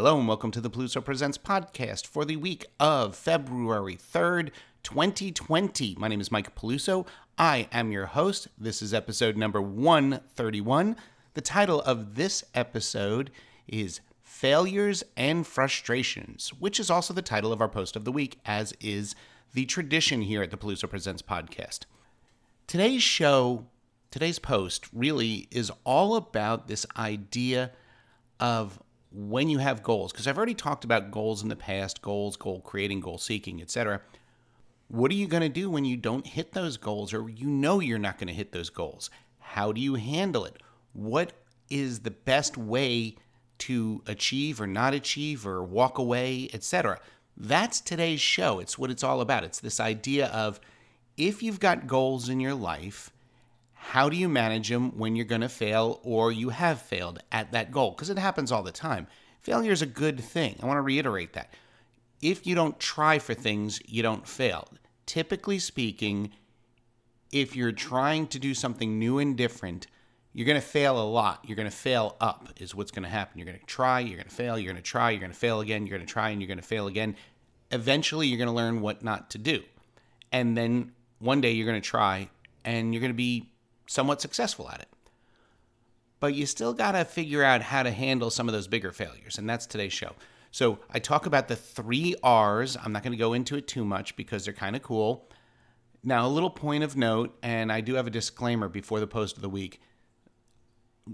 Hello and welcome to the Peluso Presents podcast for the week of February 3rd, 2020. My name is Mike Peluso. I am your host. This is episode number 131. The title of this episode is Failures and Frustrations, which is also the title of our post of the week, as is the tradition here at the Peluso Presents podcast. Today's post really is all about this idea of when you have goals, because I've already talked about goals in the past, goal creating, goal seeking, etc. What are you going to do when you don't hit those goals, or you know you're not going to hit those goals? How do you handle it? What is the best way to achieve or not achieve or walk away, etc.? That's today's show. It's what it's all about. It's this idea of if you've got goals in your life, how do you manage them when you're going to fail or you have failed at that goal? Because it happens all the time. Failure is a good thing. I want to reiterate that. If you don't try for things, you don't fail. Typically speaking, if you're trying to do something new and different, you're going to fail a lot. You're going to fail up is what's going to happen. You're going to try, you're going to fail, you're going to try, you're going to fail again, you're going to try, and you're going to fail again. Eventually, you're going to learn what not to do. And then one day you're going to try, and you're going to be somewhat successful at it. But you still got to figure out how to handle some of those bigger failures, and that's today's show. So I talk about the 3 R's. I'm not going to go into it too much because they're kind of cool. Now, a little point of note, and I do have a disclaimer before the post of the week.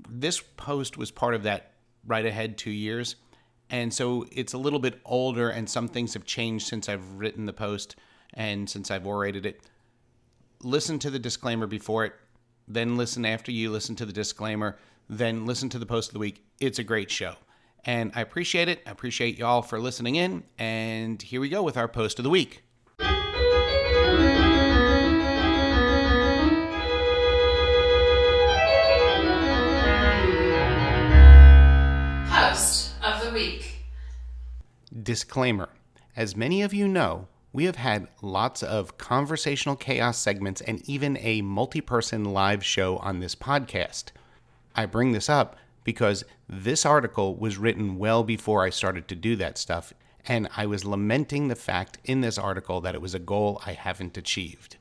This post was part of that Right Ahead 2 years, and so it's a little bit older, and some things have changed since I've written the post and since I've orated it. Listen to the disclaimer before it. Then listen after you listen to the disclaimer, then listen to the post of the week. It's a great show. And I appreciate it. I appreciate y'all for listening in. And here we go with our post of the week. Post of the week. Disclaimer. As many of you know, we have had lots of conversational chaos segments and even a multi-person live show on this podcast. I bring this up because this article was written well before I started to do that stuff, and I was lamenting the fact in this article that it was a goal I haven't achieved.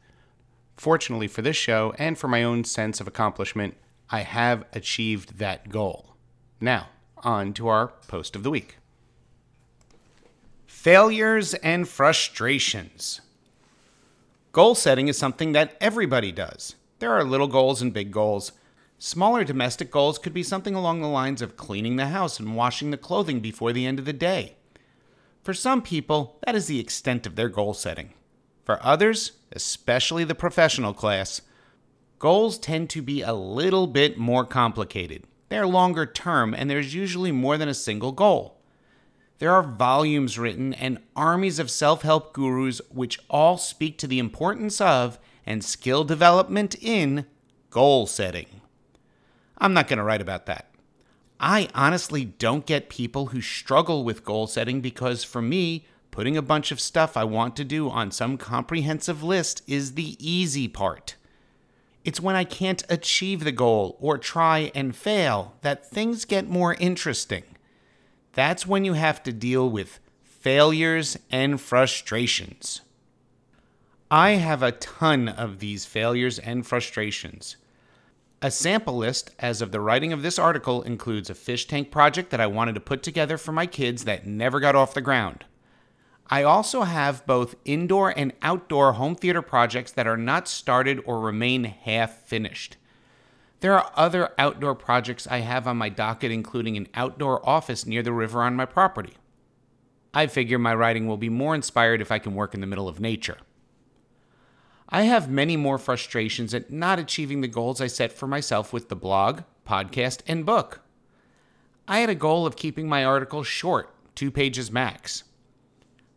Fortunately for this show and for my own sense of accomplishment, I have achieved that goal. Now, on to our post of the week. Failures and frustrations. Goal setting is something that everybody does. There are little goals and big goals. Smaller domestic goals could be something along the lines of cleaning the house and washing the clothing before the end of the day. For some people, that is the extent of their goal setting. For others, especially the professional class, goals tend to be a little bit more complicated. They're longer term, and there's usually more than a single goal. There are volumes written and armies of self-help gurus which all speak to the importance of and skill development in goal setting. I'm not going to write about that. I honestly don't get people who struggle with goal setting because for me, putting a bunch of stuff I want to do on some comprehensive list is the easy part. It's when I can't achieve the goal or try and fail that things get more interesting. That's when you have to deal with failures and frustrations. I have a ton of these failures and frustrations. A sample list as of the writing of this article includes a fish tank project that I wanted to put together for my kids that never got off the ground. I also have both indoor and outdoor home theater projects that are not started or remain half finished. There are other outdoor projects I have on my docket, including an outdoor office near the river on my property. I figure my writing will be more inspired if I can work in the middle of nature. I have many more frustrations at not achieving the goals I set for myself with the blog, podcast, and book. I had a goal of keeping my articles short, 2 pages max.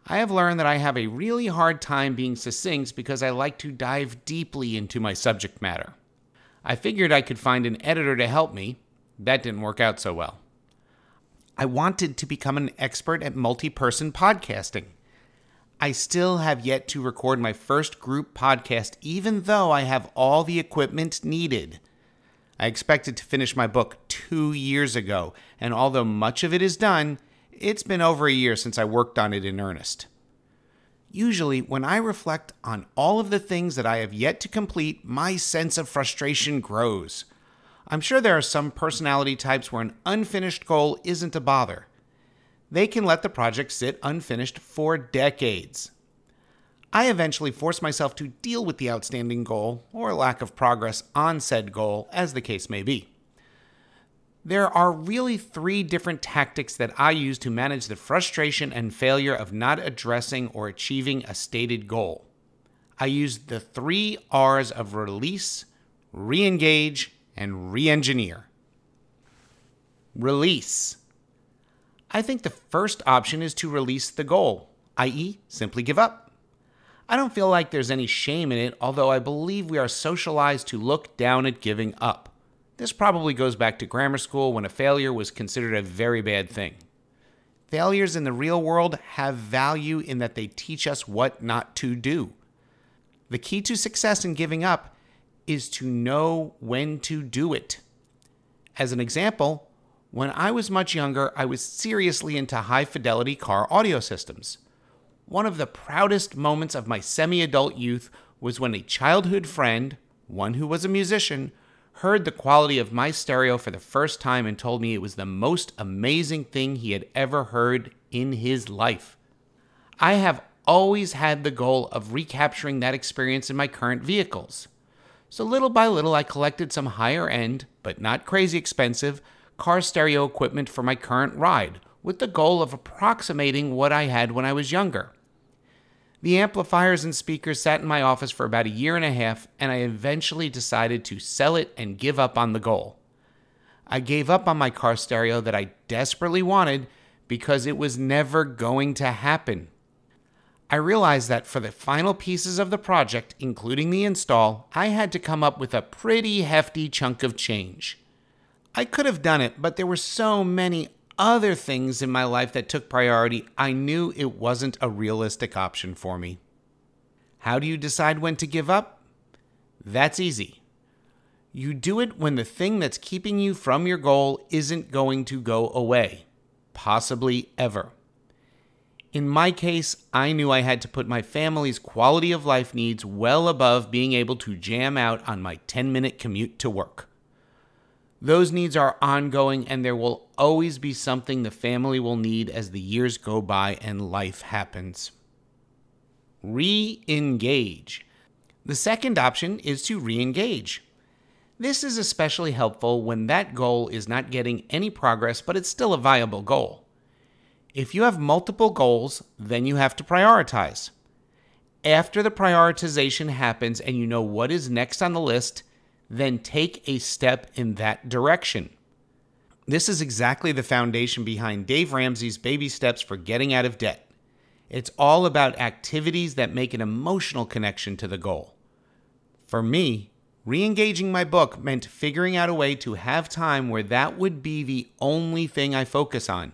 I have learned that I have a really hard time being succinct because I like to dive deeply into my subject matter. I figured I could find an editor to help me. That didn't work out so well. I wanted to become an expert at multi-person podcasting. I still have yet to record my first group podcast, even though I have all the equipment needed. I expected to finish my book 2 years ago, and although much of it is done, It's been over a year since I worked on it in earnest. Usually, when I reflect on all of the things that I have yet to complete, my sense of frustration grows. I'm sure there are some personality types where an unfinished goal isn't a bother. They can let the project sit unfinished for decades. I eventually force myself to deal with the outstanding goal or lack of progress on said goal, as the case may be. There are really 3 different tactics that I use to manage the frustration and failure of not addressing or achieving a stated goal. I use the 3 R's of release, re-engage, and re-engineer. Release. I think the first option is to release the goal, i.e., simply give up. I don't feel like there's any shame in it, although I believe we are socialized to look down at giving up. This probably goes back to grammar school when a failure was considered a very bad thing. Failures in the real world have value in that they teach us what not to do. The key to success in giving up is to know when to do it. As an example, when I was much younger, I was seriously into high-fidelity car audio systems. One of the proudest moments of my semi-adult youth was when a childhood friend, one who was a musician, heard the quality of my stereo for the first time and told me it was the most amazing thing he had ever heard in his life. I have always had the goal of recapturing that experience in my current vehicles. So little by little, I collected some higher-end, but not crazy expensive, car stereo equipment for my current ride, with the goal of approximating what I had when I was younger. The amplifiers and speakers sat in my office for about 1.5 years, and I eventually decided to sell it and give up on the goal. I gave up on my car stereo that I desperately wanted because it was never going to happen. I realized that for the final pieces of the project, including the install, I had to come up with a pretty hefty chunk of change. I could have done it, but there were so many other things in my life that took priority, I knew it wasn't a realistic option for me. How do you decide when to give up? That's easy. You do it when the thing that's keeping you from your goal isn't going to go away, possibly ever. In my case, I knew I had to put my family's quality of life needs well above being able to jam out on my 10-minute commute to work. Those needs are ongoing, and there will always be something the family will need as the years go by and life happens. Re-engage. The second option is to re-engage. This is especially helpful when that goal is not getting any progress, but it's still a viable goal. If you have multiple goals, then you have to prioritize. After the prioritization happens and you know what is next on the list, then take a step in that direction. This is exactly the foundation behind Dave Ramsey's baby steps for getting out of debt. It's all about activities that make an emotional connection to the goal. For me, re-engaging my book meant figuring out a way to have time where that would be the only thing I focus on.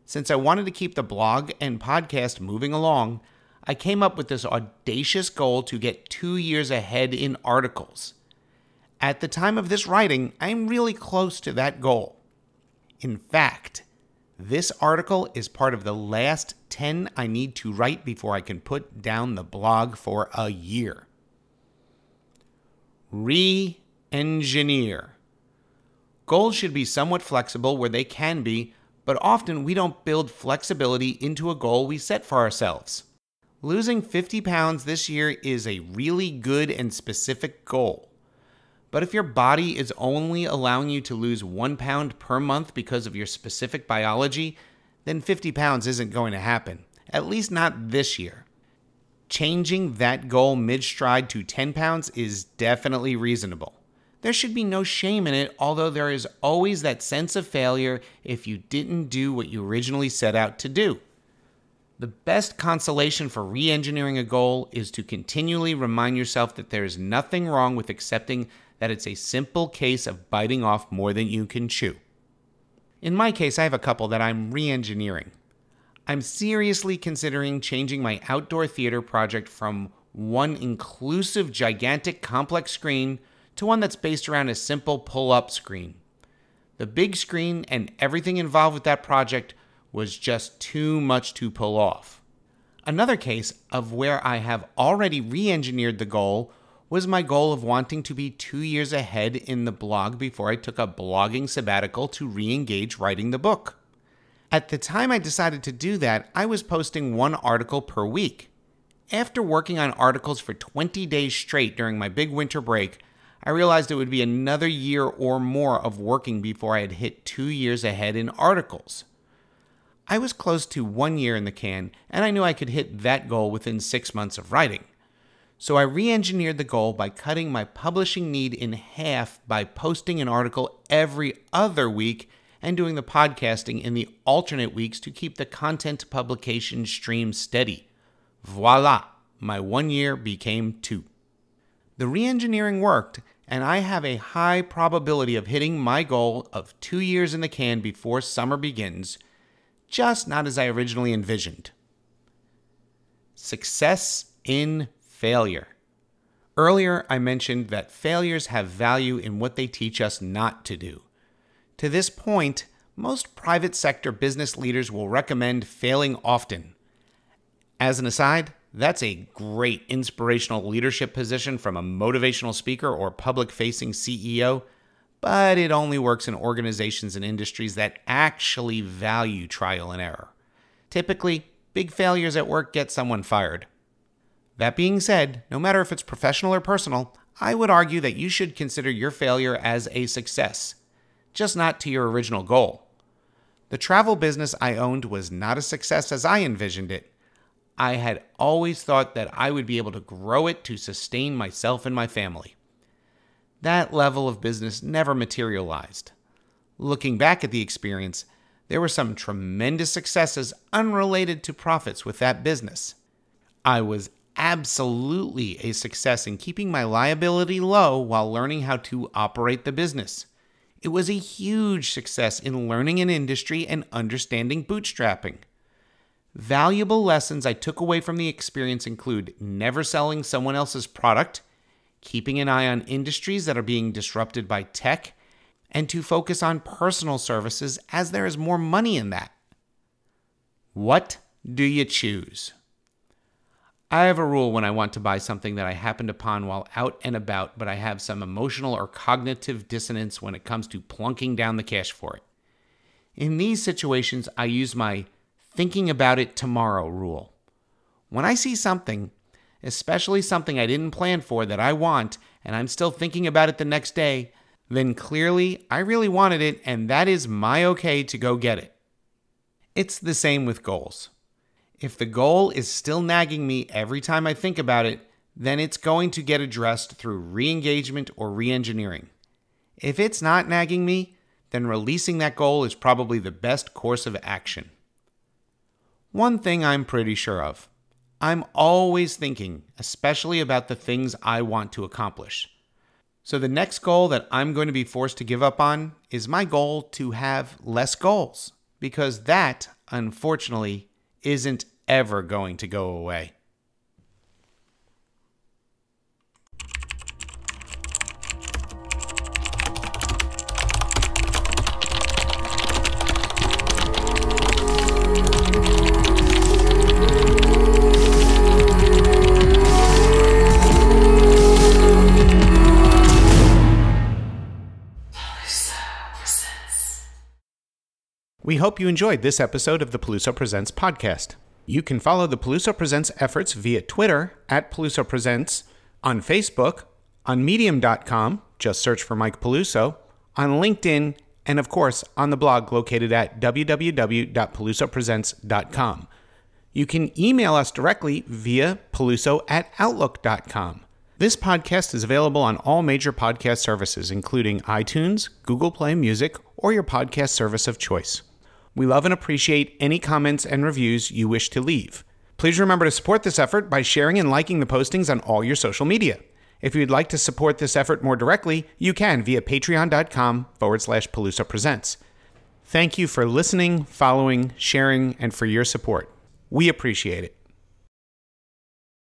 Since I wanted to keep the blog and podcast moving along, I came up with this audacious goal to get 2 years ahead in articles. At the time of this writing, I'm really close to that goal. In fact, this article is part of the last 10 I need to write before I can put down the blog for a year. Re-engineer. Goals should be somewhat flexible where they can be, but often we don't build flexibility into a goal we set for ourselves. Losing 50 pounds this year is a really good and specific goal. But if your body is only allowing you to lose 1 pound per month because of your specific biology, then 50 pounds isn't going to happen, at least not this year. Changing that goal mid-stride to 10 pounds is definitely reasonable. There should be no shame in it, although there is always that sense of failure if you didn't do what you originally set out to do. The best consolation for re-engineering a goal is to continually remind yourself that there is nothing wrong with accepting that it's a simple case of biting off more than you can chew. In my case, I have a couple that I'm re-engineering. I'm seriously considering changing my outdoor theater project from one inclusive, gigantic, complex screen to one that's based around a simple pull-up screen. The big screen and everything involved with that project was just too much to pull off. Another case of where I have already re-engineered the goal was my goal of wanting to be 2 years ahead in the blog before I took a blogging sabbatical to re-engage writing the book. At the time I decided to do that, I was posting 1 article per week. After working on articles for 20 days straight during my big winter break, I realized it would be another year or more of working before I had hit 2 years ahead in articles. I was close to 1 year in the can, and I knew I could hit that goal within 6 months of writing. So I re-engineered the goal by cutting my publishing need in half by posting an article every other week and doing the podcasting in the alternate weeks to keep the content publication stream steady. Voila! My 1 year became 2. The re-engineering worked, and I have a high probability of hitting my goal of 2 years in the can before summer begins, just not as I originally envisioned. Success in failure. Earlier, I mentioned that failures have value in what they teach us not to do. To this point, most private sector business leaders will recommend failing often. As an aside, that's a great inspirational leadership position from a motivational speaker or public-facing CEO, but it only works in organizations and industries that actually value trial and error. Typically, big failures at work get someone fired. That being said, no matter if it's professional or personal, I would argue that you should consider your failure as a success, just not to your original goal. The travel business I owned was not a success as I envisioned it. I had always thought that I would be able to grow it to sustain myself and my family. That level of business never materialized. Looking back at the experience, there were some tremendous successes unrelated to profits with that business. I was absolutely a success in keeping my liability low while learning how to operate the business. It was a huge success in learning an industry and understanding bootstrapping. Valuable lessons I took away from the experience include never selling someone else's product, keeping an eye on industries that are being disrupted by tech, and to focus on personal services as there is more money in that. What do you choose? I have a rule when I want to buy something that I happened upon while out and about, but I have some emotional or cognitive dissonance when it comes to plunking down the cash for it. In these situations, I use my thinking about it tomorrow rule. When I see something, especially something I didn't plan for that I want, and I'm still thinking about it the next day, then clearly I really wanted it, and that is my okay to go get it. It's the same with goals. If the goal is still nagging me every time I think about it, then it's going to get addressed through re-engagement or re-engineering. If it's not nagging me, then releasing that goal is probably the best course of action. One thing I'm pretty sure of. I'm always thinking, especially about the things I want to accomplish. So the next goal that I'm going to be forced to give up on is my goal to have less goals, because that, unfortunately, isn't ever going to go away. We hope you enjoyed this episode of the Peluso Presents podcast. You can follow the Peluso Presents efforts via Twitter @PelusoPresents, on Facebook, on Medium.com, just search for Mike Peluso, on LinkedIn, and of course on the blog located at www.pelusopresents.com. You can email us directly via peluso@outlook.com. This podcast is available on all major podcast services, including iTunes, Google Play Music, or your podcast service of choice. We love and appreciate any comments and reviews you wish to leave. Please remember to support this effort by sharing and liking the postings on all your social media. If you'd like to support this effort more directly, you can via patreon.com/Peluso Presents. Thank you for listening, following, sharing, and for your support. We appreciate it.